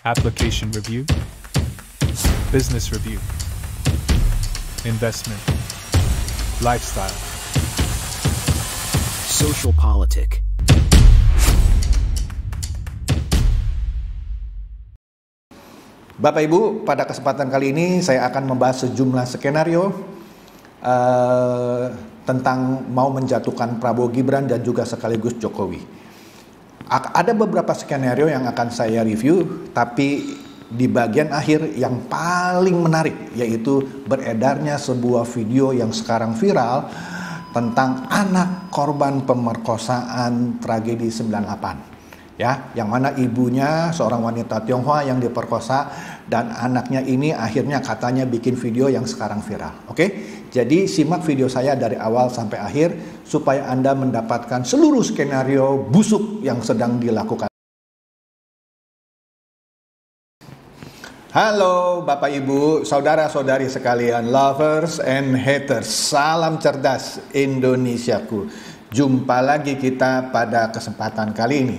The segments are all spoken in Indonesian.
application review, business review, investment, lifestyle, social politic. Bapak Ibu, pada kesempatan kali ini saya akan membahas sejumlah skenario tentang mau menjatuhkan Prabowo Gibran dan juga sekaligus Jokowi. Ada beberapa skenario yang akan saya review, tapi di bagian akhir yang paling menarik yaitu beredarnya sebuah video yang sekarang viral tentang anak korban pemerkosaan tragedi 98. Ya, yang mana ibunya seorang wanita Tionghoa yang diperkosa dan anaknya ini akhirnya katanya bikin video yang sekarang viral. Oke, jadi simak video saya dari awal sampai akhir supaya Anda mendapatkan seluruh skenario busuk yang sedang dilakukan. Halo Bapak Ibu, saudara-saudari sekalian, lovers and haters, salam cerdas Indonesiaku. Jumpa lagi kita pada kesempatan kali ini.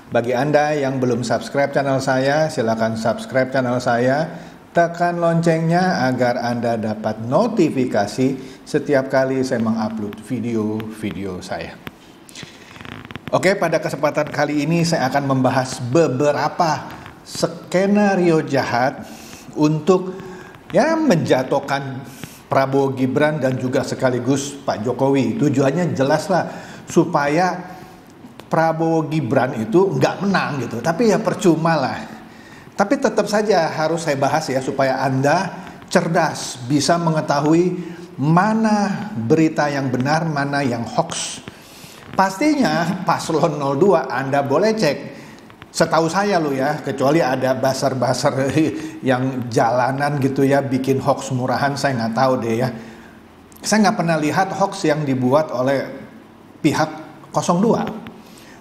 Bagi Anda yang belum subscribe channel saya, silakan subscribe channel saya, tekan loncengnya agar Anda dapat notifikasi setiap kali saya mengupload video-video saya. Oke, pada kesempatan kali ini saya akan membahas beberapa skenario jahat untuk menjatuhkan Prabowo Gibran dan juga sekaligus Pak Jokowi. Tujuannya jelaslah supaya Prabowo Gibran itu nggak menang gitu, tapi ya percuma lah. Tapi tetap saja harus saya bahas ya supaya Anda cerdas, bisa mengetahui mana berita yang benar, mana yang hoax. Pastinya paslon 02 Anda boleh cek. Setahu saya loh ya, kecuali ada basar-basar yang jalanan gitu ya bikin hoax murahan, saya nggak tahu deh ya. Saya nggak pernah lihat hoax yang dibuat oleh pihak 02.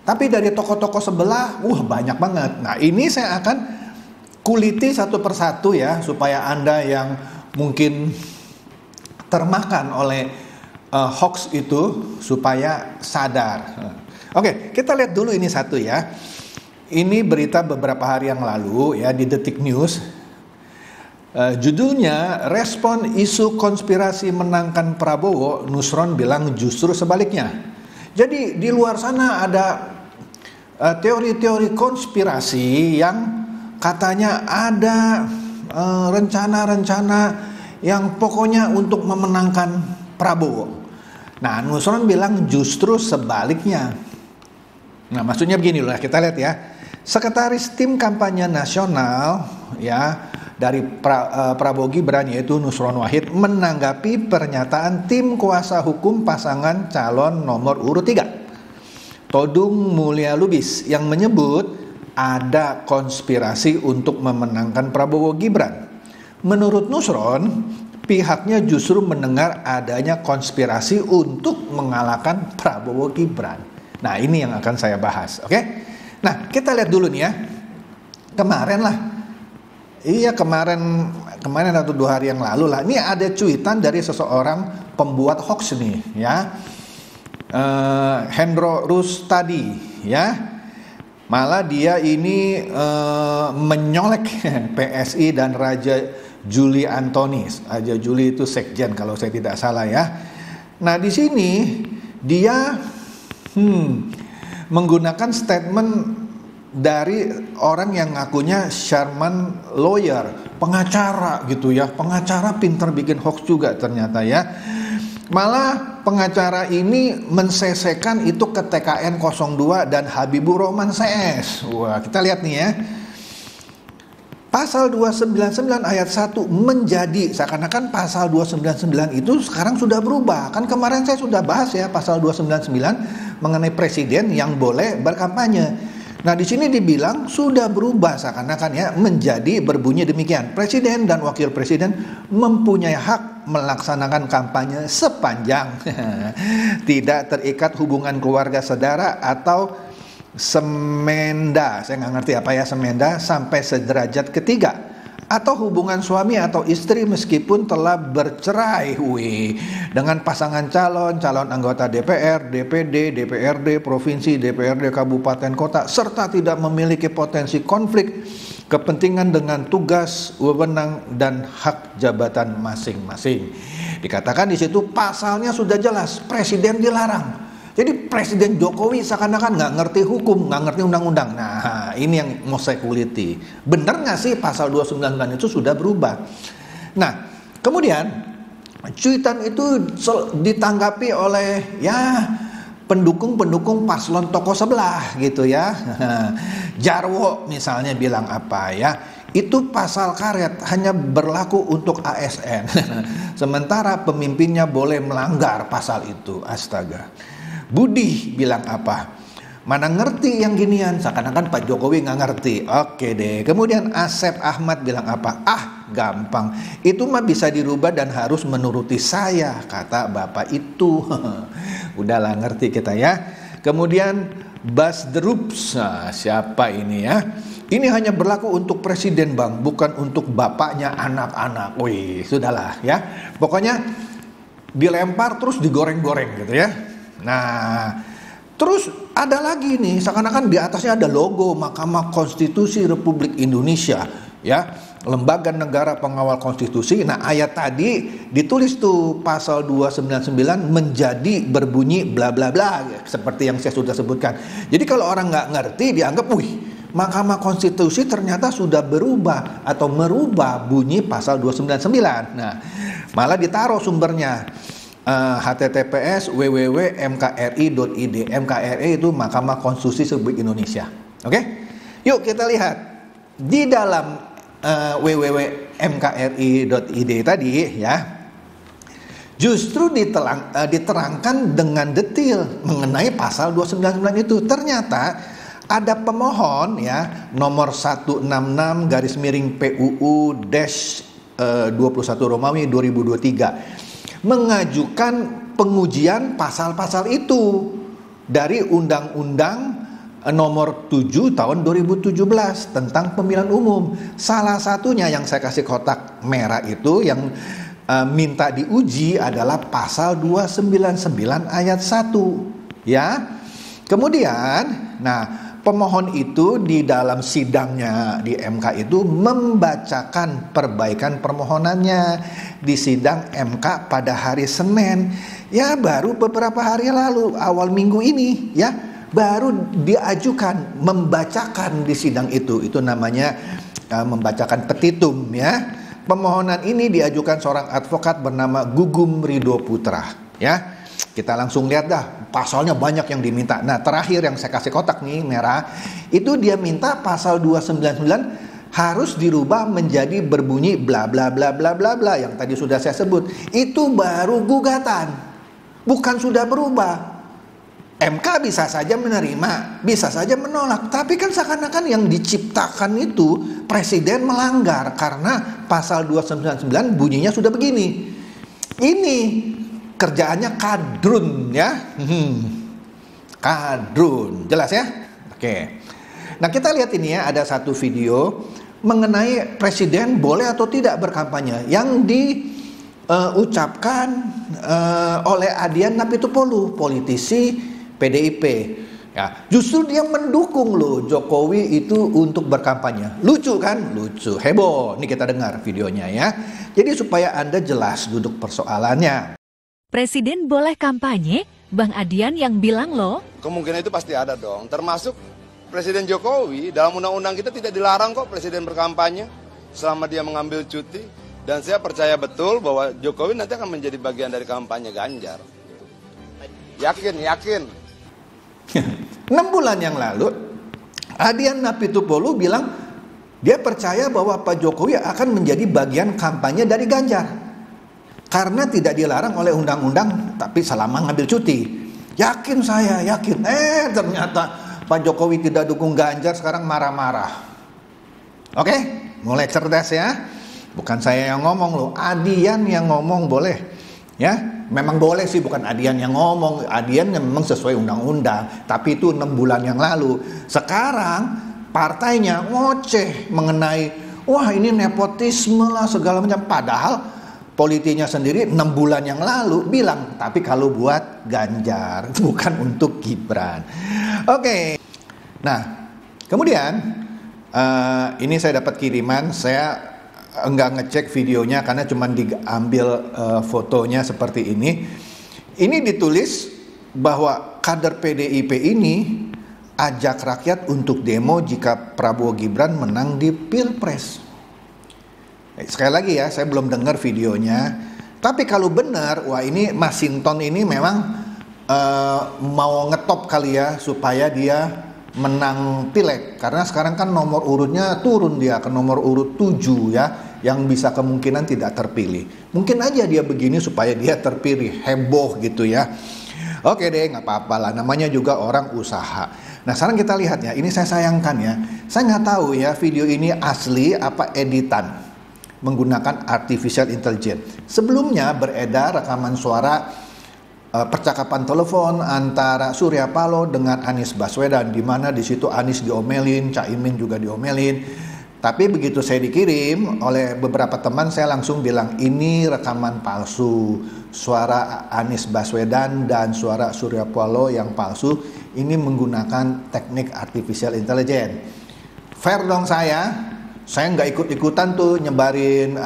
Tapi dari toko-toko sebelah, banyak banget. Nah ini saya akan kuliti satu persatu ya, supaya Anda yang mungkin termakan oleh hoax itu, supaya sadar. Oke, kita lihat dulu ini satu ya. Ini berita beberapa hari yang lalu ya di Detik News. Judulnya, respon isu konspirasi menangkan Prabowo, Nusron bilang justru sebaliknya. Jadi di luar sana ada teori-teori konspirasi yang katanya ada rencana-rencana yang pokoknya untuk memenangkan Prabowo. Nah, Nusron bilang justru sebaliknya. Nah, maksudnya begini loh, kita lihat ya. Sekretaris Tim Kampanye Nasional ya dari Prabowo Gibran yaitu Nusron Wahid menanggapi pernyataan tim kuasa hukum pasangan calon nomor urut 3. Todung Mulya Lubis yang menyebut ada konspirasi untuk memenangkan Prabowo Gibran. Menurut Nusron, pihaknya justru mendengar adanya konspirasi untuk mengalahkan Prabowo Gibran. Nah, ini yang akan saya bahas, oke? Nah, kita lihat dulu nih ya. Kemarin atau 2 hari yang lalu lah. Ini ada cuitan dari seseorang pembuat hoax nih ya. Hendro Rustadi ya, malah dia ini menyolek PSI dan Raja Juli Antonis. Raja Juli itu sekjen kalau saya tidak salah ya. Nah di sini dia menggunakan statement dari orang yang ngakunya Sherman lawyer, pengacara gitu ya, pengacara pinter bikin hoax juga ternyata ya. Malah pengacara ini mensesekan itu ke TKN 02 dan Habibur Rahman CS. Wah, kita lihat nih ya. Pasal 299 ayat 1 menjadi seakan-akan pasal 299 itu sekarang sudah berubah. Kan kemarin saya sudah bahas ya pasal 299 mengenai presiden yang boleh berkampanye. Nah, di sini dibilang sudah berubah seakan-akan ya menjadi berbunyi demikian. Presiden dan wakil presiden mempunyai hak melaksanakan kampanye sepanjang tidak terikat hubungan keluarga saudara atau semenda. Saya nggak ngerti apa ya semenda sampai sederajat ketiga. Atau hubungan suami atau istri meskipun telah bercerai dengan pasangan calon anggota DPR, DPD, DPRD, provinsi, DPRD, kabupaten, kota serta tidak memiliki potensi konflik kepentingan dengan tugas, wewenang, dan hak jabatan masing-masing. Dikatakan di situ pasalnya sudah jelas, presiden dilarang. Jadi Presiden Jokowi seakan-akan nggak ngerti hukum, nggak ngerti undang-undang. Nah, ini yang mau saya kuliti. Benar nggak sih pasal 299 itu sudah berubah? Nah, kemudian cuitan itu ditanggapi oleh ya pendukung-pendukung paslon tokoh sebelah gitu ya. Jarwo misalnya bilang apa ya? Itu pasal karet hanya berlaku untuk ASN. Sementara pemimpinnya boleh melanggar pasal itu. Astaga. Budi bilang apa? Mana ngerti yang ginian? Seakan-akan Pak Jokowi nggak ngerti. Oke deh. Kemudian Asep Ahmad bilang apa? Gampang. Itu mah bisa dirubah dan harus menuruti saya, kata bapak itu. Udahlah ngerti kita ya. Kemudian Bas Derups. Nah, siapa ini ya? Ini hanya berlaku untuk presiden bang, bukan untuk bapaknya anak-anak. Wih, sudahlah ya. Pokoknya dilempar terus digoreng-goreng gitu ya. Nah, terus ada lagi nih, seakan-akan di atasnya ada logo Mahkamah Konstitusi Republik Indonesia, ya, Lembaga Negara Pengawal Konstitusi. Nah, ayat tadi ditulis tuh pasal 299 menjadi berbunyi bla bla bla, seperti yang saya sudah sebutkan. Jadi kalau orang nggak ngerti dianggap, wih, Mahkamah Konstitusi ternyata sudah berubah atau merubah bunyi pasal 299. Nah, malah ditaruh sumbernya. https www.mkri.id. MKRI itu Mahkamah Konstitusi Republik Indonesia. Oke? Yuk kita lihat di dalam www.mkri.id tadi ya. Justru diterangkan dengan detail mengenai pasal 299 itu. Ternyata ada pemohon ya nomor 166-PUU-21 Romawi 2023 mengajukan pengujian pasal-pasal itu dari Undang-Undang nomor 7 tahun 2017 tentang pemilihan umum. Salah satunya yang saya kasih kotak merah itu yang minta diuji adalah pasal 299 ayat 1 ya. Kemudian pemohon itu di dalam sidangnya di MK itu membacakan perbaikan permohonannya di sidang MK pada hari Senin. Ya baru beberapa hari lalu, awal minggu ini ya, baru diajukan, membacakan di sidang itu. Itu namanya membacakan petitum ya. Permohonan ini diajukan seorang advokat bernama Gugum Ridho Putra ya. Kita langsung lihat dah, pasalnya banyak yang diminta. Nah, terakhir yang saya kasih kotak nih merah, itu dia minta pasal 299 harus dirubah menjadi berbunyi bla bla bla bla bla bla yang tadi sudah saya sebut. Itu baru gugatan, bukan sudah berubah. MK bisa saja menerima, bisa saja menolak, tapi kan seakan-akan yang diciptakan itu presiden melanggar karena pasal 299 bunyinya sudah begini. Ini kerjaannya kadrun ya. Kadrun, jelas ya? Oke. Nah, kita lihat ini ya, ada satu video mengenai presiden boleh atau tidak berkampanye yang diucapkan oleh Adian Napitupulu, politisi PDIP. Ya, justru dia mendukung loh Jokowi itu untuk berkampanye. Lucu kan? Lucu, heboh. Ini kita dengar videonya ya. Jadi supaya Anda jelas duduk persoalannya. Presiden boleh kampanye, Bang Adian yang bilang loh. Kemungkinan itu pasti ada dong, termasuk Presiden Jokowi. Dalam undang-undang kita tidak dilarang kok Presiden berkampanye selama dia mengambil cuti. Dan saya percaya betul bahwa Jokowi nanti akan menjadi bagian dari kampanye Ganjar. Yakin. 6 bulan yang lalu, Adian Napitupulu bilang dia percaya bahwa Pak Jokowi akan menjadi bagian kampanye dari Ganjar. Karena tidak dilarang oleh undang-undang, tapi selama ngambil cuti. Yakin saya, yakin. Ternyata Pak Jokowi tidak dukung Ganjar, sekarang marah-marah. Oke, mulai cerdas ya. Bukan saya yang ngomong loh, Adian yang ngomong boleh. Ya, memang boleh sih, bukan Adian yang ngomong. Adian yang memang sesuai undang-undang. Tapi itu 6 bulan yang lalu. Sekarang partainya ngoceh mengenai, wah ini nepotisme lah segala macam. Padahal politiknya sendiri 6 bulan yang lalu bilang, tapi kalau buat Ganjar, bukan untuk Gibran. Oke. Nah, kemudian Ini saya dapat kiriman, saya enggak ngecek videonya karena cuma diambil fotonya seperti ini. Ini ditulis bahwa kader PDIP ini ajak rakyat untuk demo jika Prabowo Gibran menang di Pilpres. Sekali lagi ya, saya belum dengar videonya. Tapi kalau benar, wah ini Masinton ini memang mau ngetop kali ya supaya dia menang pileg, karena sekarang kan nomor urutnya turun dia ke nomor urut 7 ya, yang bisa kemungkinan tidak terpilih. Mungkin aja dia begini supaya dia terpilih, heboh gitu ya. Oke deh, nggak apa-apa lah, namanya juga orang usaha. Nah sekarang kita lihat ya, ini saya sayangkan ya, saya nggak tahu ya video ini asli apa editan menggunakan artificial intelligence. Sebelumnya beredar rekaman suara percakapan telepon antara Surya Paloh dengan Anies Baswedan, di mana di situ Anies diomelin, Caimin juga diomelin. Tapi begitu saya dikirim oleh beberapa teman, saya langsung bilang ini rekaman palsu. Suara Anies Baswedan dan suara Surya Paloh yang palsu ini menggunakan teknik artificial intelligence. Fair dong saya nggak ikut-ikutan tuh nyebarin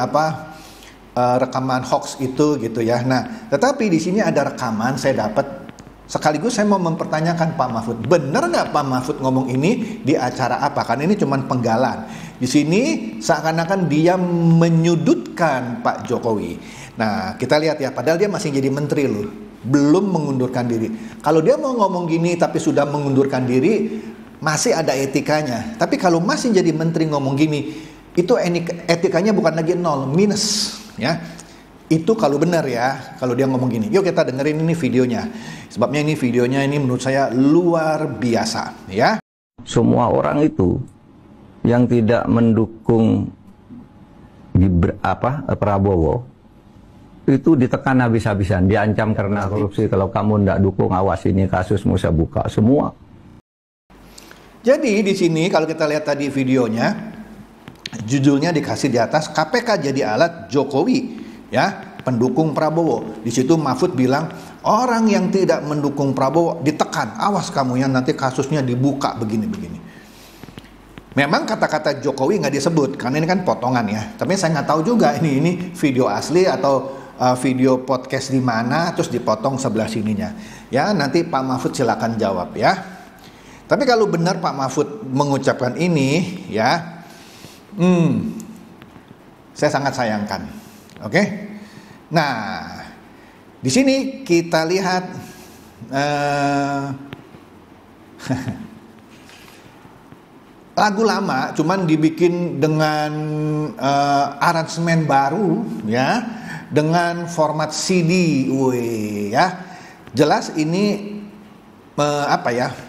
rekaman hoax itu gitu ya. Nah, tetapi di sini ada rekaman saya dapat. Sekaligus saya mau mempertanyakan Pak Mahfud, benar nggak Pak Mahfud ngomong ini di acara apa? Kan ini cuma penggalan. Di sini seakan-akan dia menyudutkan Pak Jokowi. Nah, kita lihat ya, padahal dia masih jadi menteri loh, belum mengundurkan diri. Kalau dia mau ngomong gini tapi sudah mengundurkan diri, masih ada etikanya. Tapi kalau masih jadi menteri ngomong gini, itu etikanya bukan lagi 0, minus. Ya, itu kalau benar ya, kalau dia ngomong gini. Yuk kita dengerin ini videonya. Sebabnya ini videonya ini menurut saya luar biasa ya. Semua orang itu yang tidak mendukung Prabowo itu ditekan habis-habisan, diancam karena korupsi. Kalau kamu tidak dukung, awas ini kasusmu saya buka semua. Jadi di sini kalau kita lihat tadi videonya, judulnya dikasih di atas KPK jadi alat Jokowi ya, pendukung Prabowo. Di situ Mahfud bilang orang yang tidak mendukung Prabowo ditekan, awas kamu ya nanti kasusnya dibuka begini-begini. Memang kata-kata Jokowi nggak disebut karena ini kan potongan ya. Tapi saya nggak tahu juga ini video asli atau video podcast di mana terus dipotong sebelah sininya. Ya nanti Pak Mahfud silakan jawab ya. Tapi kalau benar Pak Mahfud mengucapkan ini ya, saya sangat sayangkan. Oke? Nah, di sini kita lihat lagu lama, cuman dibikin dengan aransemen baru, ya, dengan format CD, ya. Jelas ini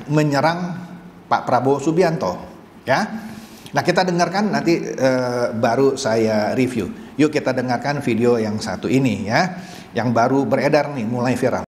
menyerang Pak Prabowo Subianto, ya. Nah kita dengarkan nanti baru saya review. Yuk kita dengarkan video yang satu ini ya, yang baru beredar nih, mulai viral.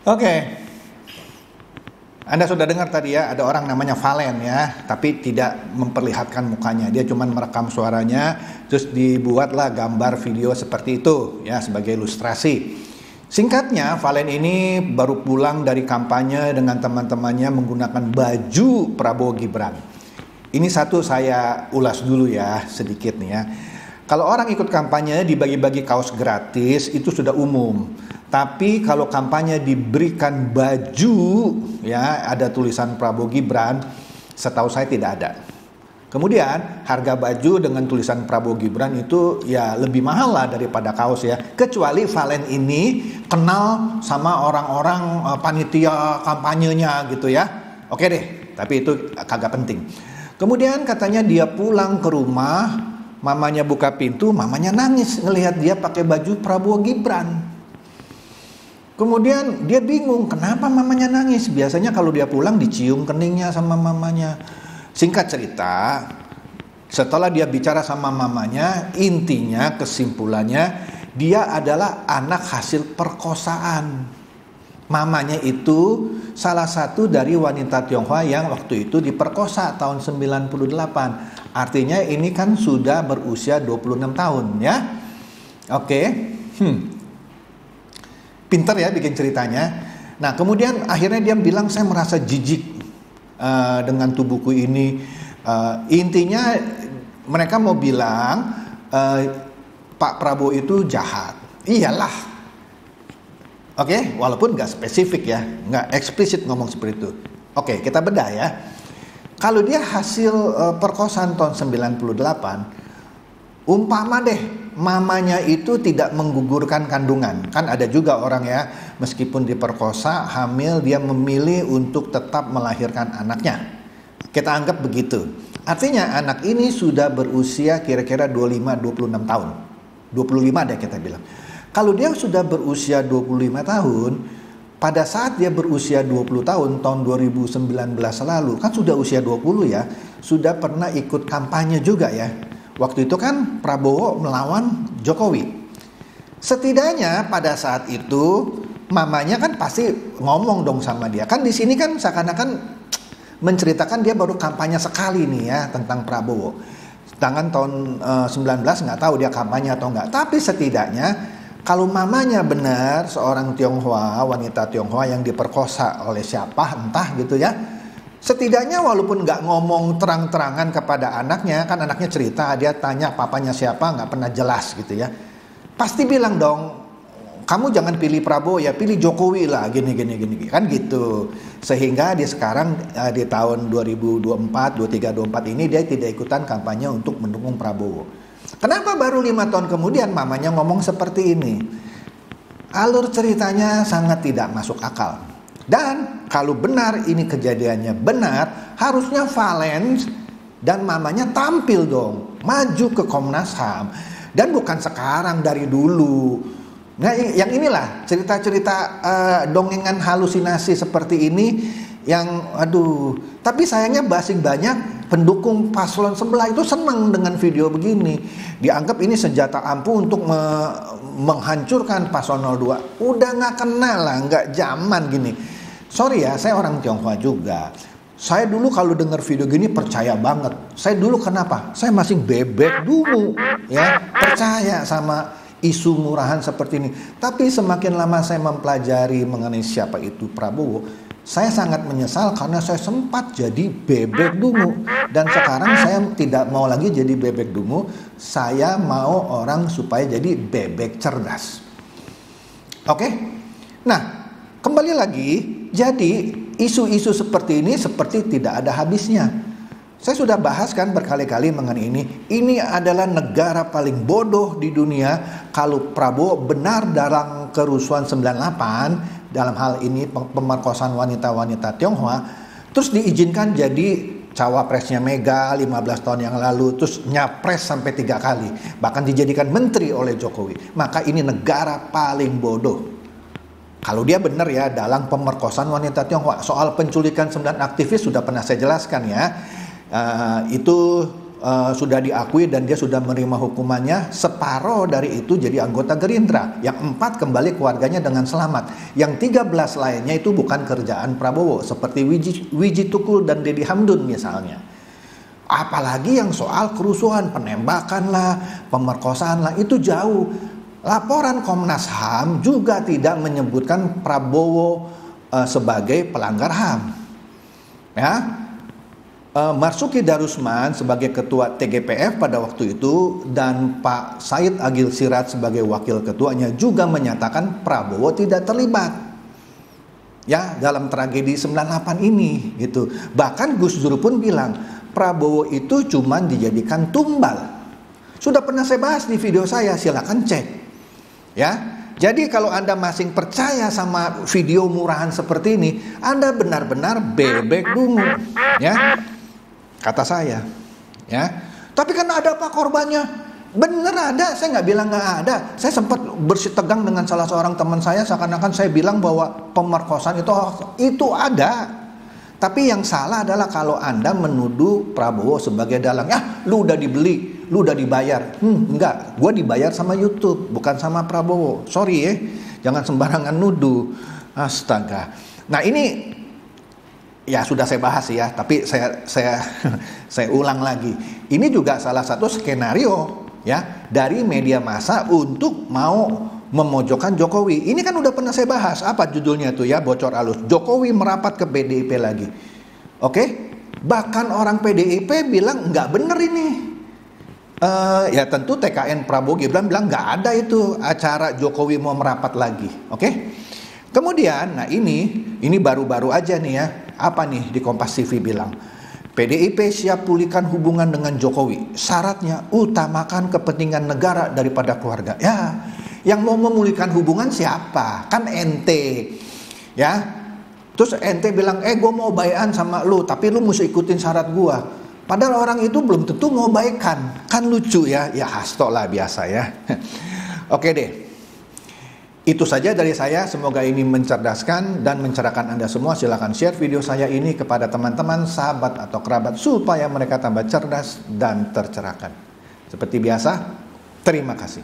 Oke. Anda sudah dengar tadi ya, ada orang namanya Valen ya, tapi tidak memperlihatkan mukanya. Dia cuma merekam suaranya, terus dibuatlah gambar video seperti itu ya sebagai ilustrasi. Singkatnya, Valen ini baru pulang dari kampanye dengan teman-temannya menggunakan baju Prabowo Gibran. Ini satu saya ulas dulu ya sedikit nih ya. Kalau orang ikut kampanye dibagi-bagi kaos gratis itu sudah umum. Tapi kalau kampanye diberikan baju ya ada tulisan Prabowo Gibran, setahu saya tidak ada. Kemudian harga baju dengan tulisan Prabowo Gibran itu ya lebih mahal lah daripada kaos ya. Kecuali Valen ini kenal sama orang-orang panitia kampanyenya gitu ya. Oke deh, tapi itu kagak penting. Kemudian katanya dia pulang ke rumah, mamanya buka pintu, mamanya nangis ngelihat dia pakai baju Prabowo Gibran. Kemudian dia bingung kenapa mamanya nangis. Biasanya kalau dia pulang dicium keningnya sama mamanya. Singkat cerita, setelah dia bicara sama mamanya, intinya kesimpulannya dia adalah anak hasil perkosaan. Mamanya itu salah satu dari wanita Tionghoa yang waktu itu diperkosa tahun 98. Artinya ini kan sudah berusia 26 tahun ya. Oke. Pinter ya bikin ceritanya. Nah kemudian akhirnya dia bilang saya merasa jijik dengan tubuhku ini. Intinya mereka mau bilang Pak Prabowo itu jahat. Iyalah. Oke, walaupun nggak spesifik ya, nggak eksplisit ngomong seperti itu. Oke, kita bedah ya. Kalau dia hasil perkosaan tahun 98, umpama deh mamanya itu tidak menggugurkan kandungan. Kan ada juga orang ya, meskipun diperkosa, hamil, dia memilih untuk tetap melahirkan anaknya. Kita anggap begitu. Artinya anak ini sudah berusia kira-kira 25-26 tahun. 25 deh kita bilang. Kalau dia sudah berusia 25 tahun, pada saat dia berusia 20 tahun, tahun 2019 lalu, kan sudah usia 20 ya, sudah pernah ikut kampanye juga ya. Waktu itu kan Prabowo melawan Jokowi. Setidaknya pada saat itu mamanya kan pasti ngomong dong sama dia. Kan di sini kan seakan-akan menceritakan dia baru kampanye sekali nih ya tentang Prabowo. Sedangkan tahun 19 nggak tahu dia kampanye atau nggak. Tapi setidaknya kalau mamanya benar seorang Tionghoa, wanita Tionghoa yang diperkosa oleh siapa entah gitu ya. Setidaknya walaupun nggak ngomong terang-terangan kepada anaknya, kan anaknya cerita, dia tanya papanya siapa, nggak pernah jelas gitu ya. Pasti bilang dong, kamu jangan pilih Prabowo ya, pilih Jokowi lah, gini, kan gitu. Sehingga dia sekarang di tahun 2024, 23, 24 ini dia tidak ikutan kampanye untuk mendukung Prabowo. Kenapa baru 5 tahun kemudian mamanya ngomong seperti ini? Alur ceritanya sangat tidak masuk akal. Dan kalau benar ini kejadiannya benar, harusnya Valen dan mamanya tampil dong, maju ke Komnas HAM. Dan bukan sekarang, dari dulu. Nah yang inilah cerita-cerita dongengan halusinasi seperti ini yang aduh. Tapi sayangnya banyak pendukung paslon sebelah itu senang dengan video begini. Dianggap ini senjata ampuh untuk menghancurkan paslon 02. Udah gak kenal lah, gak zaman gini. Sorry ya, saya orang Tionghoa juga. Saya dulu kalau dengar video gini percaya banget. Saya dulu kenapa? Saya masih bebek dulu ya, percaya sama isu murahan seperti ini. Tapi semakin lama saya mempelajari mengenai siapa itu Prabowo, saya sangat menyesal karena saya sempat jadi bebek dungu. Dan sekarang saya tidak mau lagi jadi bebek dungu. Saya mau orang supaya jadi bebek cerdas. Oke? Nah, kembali lagi. Jadi isu-isu seperti ini seperti tidak ada habisnya. Saya sudah bahas kan berkali-kali mengenai ini. Ini adalah negara paling bodoh di dunia. Kalau Prabowo benar dalam kerusuhan 98, dalam hal ini pemerkosaan wanita-wanita Tionghoa, terus diizinkan jadi cawapresnya Mega 15 tahun yang lalu, terus nyapres sampai 3 kali, bahkan dijadikan menteri oleh Jokowi. Maka ini negara paling bodoh. Kalau dia benar ya dalam pemerkosaan wanita Tionghoa. Soal penculikan 9 aktivis sudah pernah saya jelaskan ya. Itu sudah diakui dan dia sudah menerima hukumannya. Separuh dari itu jadi anggota Gerindra, yang 4 kembali keluarganya dengan selamat, yang 13 lainnya itu bukan kerjaan Prabowo, seperti Wiji Tukul dan Dedi Hamdun misalnya. Apalagi yang soal kerusuhan, penembakan lah, pemerkosaan lah, itu jauh. Laporan Komnas HAM juga tidak menyebutkan Prabowo sebagai pelanggar HAM. Ya, Marzuki Darusman sebagai ketua TGPF pada waktu itu dan Pak Said Agil Siraj sebagai wakil ketuanya juga menyatakan Prabowo tidak terlibat ya dalam tragedi 98 ini gitu. Bahkan Gus Dur pun bilang Prabowo itu cuma dijadikan tumbal. Sudah pernah saya bahas di video saya, silakan cek ya. Jadi kalau Anda masih percaya sama video murahan seperti ini, Anda benar-benar bebek dungu ya. Kata saya, ya. Tapi kan ada apa korbannya? Bener ada, saya nggak bilang nggak ada. Saya sempat bersitegang dengan salah seorang teman saya, seakan-akan saya bilang bahwa pemerkosaan itu ada. Tapi yang salah adalah kalau Anda menuduh Prabowo sebagai dalang. Ya, lu udah dibeli, lu udah dibayar. Enggak, gue dibayar sama YouTube, bukan sama Prabowo. Sorry ya, jangan sembarangan nuduh. Astaga. Nah ini ya sudah saya bahas ya, tapi saya ulang lagi. Ini juga salah satu skenario ya dari media massa untuk mau memojokkan Jokowi. Ini kan udah pernah saya bahas. Apa judulnya tuh ya, bocor halus. Jokowi merapat ke PDIP lagi. Oke? Bahkan orang PDIP bilang nggak bener ini. Ya tentu TKN Prabowo Gibran bilang nggak ada itu acara Jokowi mau merapat lagi. Oke? Kemudian, nah ini baru-baru aja nih ya. Apa nih di Kompas TV bilang? PDIP siap pulihkan hubungan dengan Jokowi. Syaratnya utamakan kepentingan negara daripada keluarga. Ya, yang mau memulihkan hubungan siapa? Kan ente. Ya. Terus ente bilang, gue mau baikan sama lu, tapi lu mesti ikutin syarat gua. Padahal orang itu belum tentu mau baikan. Kan lucu ya. Ya hasto lah biasa ya. Oke deh. Itu saja dari saya, semoga ini mencerdaskan dan mencerahkan Anda semua. Silakan share video saya ini kepada teman-teman, sahabat atau kerabat supaya mereka tambah cerdas dan tercerahkan. Seperti biasa, terima kasih.